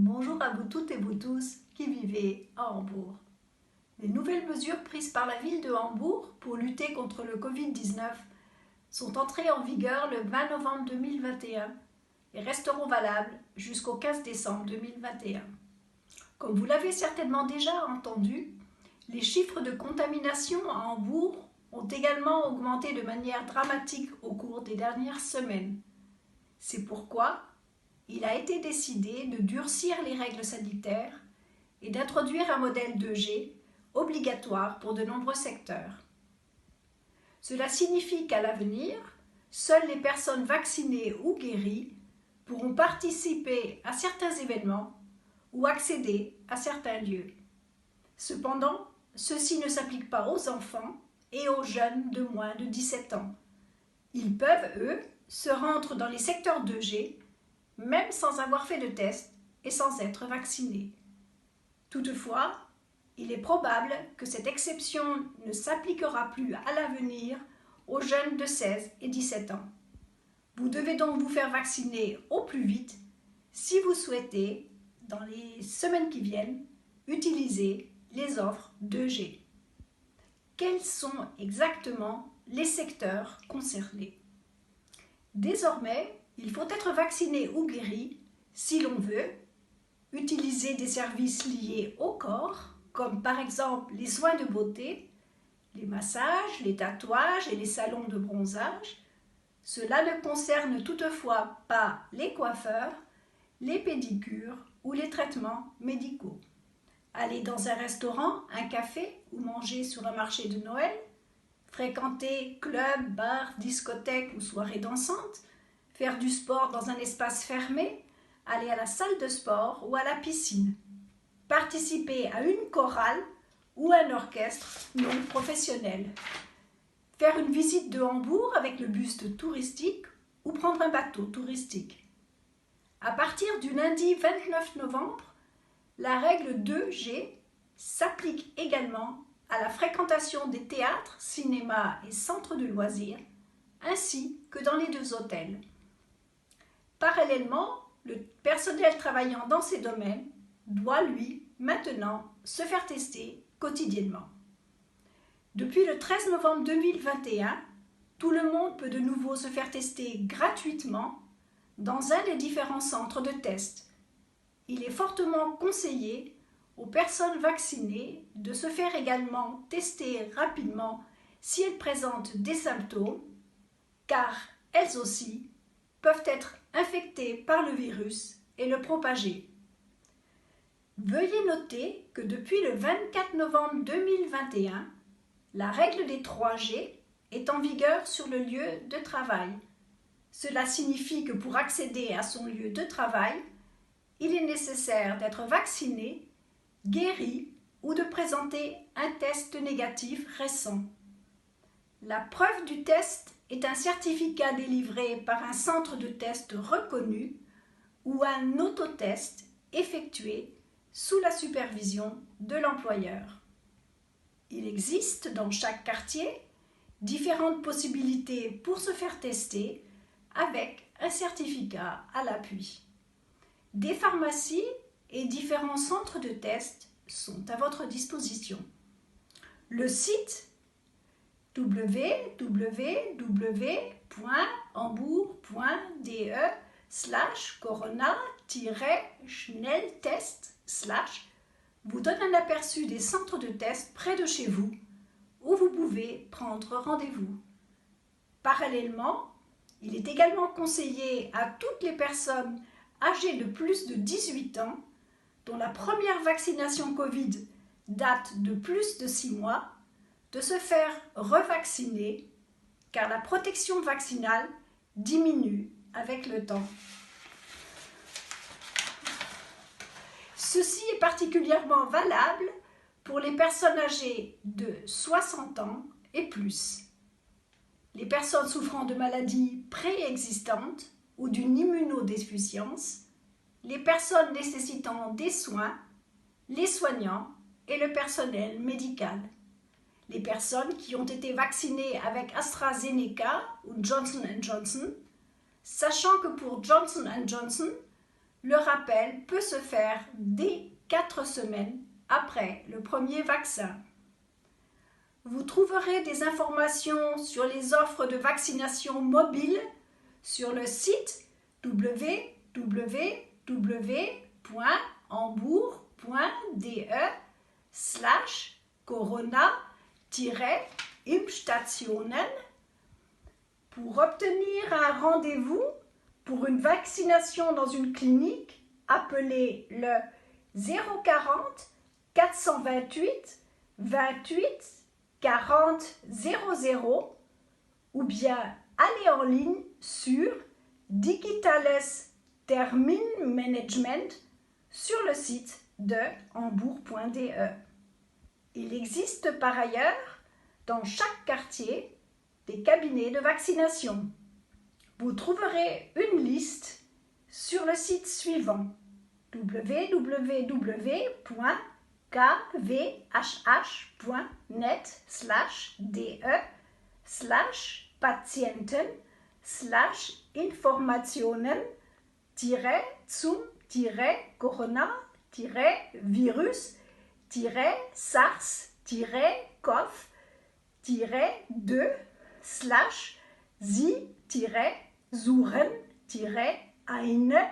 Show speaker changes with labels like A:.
A: Bonjour à vous toutes et vous tous qui vivez à Hambourg. Les nouvelles mesures prises par la ville de Hambourg pour lutter contre le Covid-19 sont entrées en vigueur le 20 novembre 2021 et resteront valables jusqu'au 15 décembre 2021. Comme vous l'avez certainement déjà entendu, les chiffres de contamination à Hambourg ont également augmenté de manière dramatique au cours des dernières semaines. C'est pourquoi il a été décidé de durcir les règles sanitaires et d'introduire un modèle 2G obligatoire pour de nombreux secteurs. Cela signifie qu'à l'avenir, seules les personnes vaccinées ou guéries pourront participer à certains événements ou accéder à certains lieux. Cependant, ceci ne s'applique pas aux enfants et aux jeunes de moins de 17 ans. Ils peuvent, eux, se rendre dans les secteurs 2G même sans avoir fait de test et sans être vacciné. Toutefois, il est probable que cette exception ne s'appliquera plus à l'avenir aux jeunes de 16 et 17 ans. Vous devez donc vous faire vacciner au plus vite si vous souhaitez, dans les semaines qui viennent, utiliser les offres 2G. Quels sont exactement les secteurs concernés? Désormais, il faut être vacciné ou guéri si l'on veut utiliser des services liés au corps, comme par exemple les soins de beauté, les massages, les tatouages et les salons de bronzage. Cela ne concerne toutefois pas les coiffeurs, les pédicures ou les traitements médicaux. Aller dans un restaurant, un café ou manger sur un marché de Noël, fréquenter clubs, bars, discothèques ou soirées dansantes, faire du sport dans un espace fermé, aller à la salle de sport ou à la piscine, participer à une chorale ou un orchestre non professionnel, faire une visite de Hambourg avec le bus touristique ou prendre un bateau touristique. À partir du lundi 29 novembre, la règle 2G s'applique également à la fréquentation des théâtres, cinémas et centres de loisirs, ainsi que dans les 2 hôtels. Parallèlement, le personnel travaillant dans ces domaines doit, lui, maintenant, se faire tester quotidiennement. Depuis le 13 novembre 2021, tout le monde peut de nouveau se faire tester gratuitement dans un des différents centres de test. Il est fortement conseillé aux personnes vaccinées de se faire également tester rapidement si elles présentent des symptômes, car elles aussi peuvent être infectés par le virus et le propager. Veuillez noter que depuis le 24 novembre 2021, la règle des 3G est en vigueur sur le lieu de travail. Cela signifie que pour accéder à son lieu de travail, il est nécessaire d'être vacciné, guéri ou de présenter un test négatif récent. La preuve du test est un certificat délivré par un centre de test reconnu ou un autotest effectué sous la supervision de l'employeur. Il existe dans chaque quartier différentes possibilités pour se faire tester avec un certificat à l'appui. Des pharmacies et différents centres de test sont à votre disposition. Le site www.hambourg.de/corona-schnelltest/ vous donne un aperçu des centres de test près de chez vous où vous pouvez prendre rendez-vous. Parallèlement, il est également conseillé à toutes les personnes âgées de plus de 18 ans dont la première vaccination Covid date de plus de 6 mois de se faire revacciner car la protection vaccinale diminue avec le temps. Ceci est particulièrement valable pour les personnes âgées de 60 ans et plus, les personnes souffrant de maladies préexistantes ou d'une immunodéficience, les personnes nécessitant des soins, les soignants et le personnel médical. Les personnes qui ont été vaccinées avec AstraZeneca ou Johnson & Johnson, sachant que pour Johnson & Johnson, le rappel peut se faire dès 4 semaines après le premier vaccin. Vous trouverez des informations sur les offres de vaccination mobile sur le site www.hambourg.de/corona-impfstationen. Pour obtenir un rendez-vous pour une vaccination dans une clinique, appelez le 040 428 28 40 00 ou bien allez en ligne sur Digitales Terminmanagement sur le site de hambourg.de. Il existe par ailleurs dans chaque quartier des cabinets de vaccination. Vous trouverez une liste sur le site suivant www.kv-zum-corona-virus-sars-cov-2/sie-suchen-eine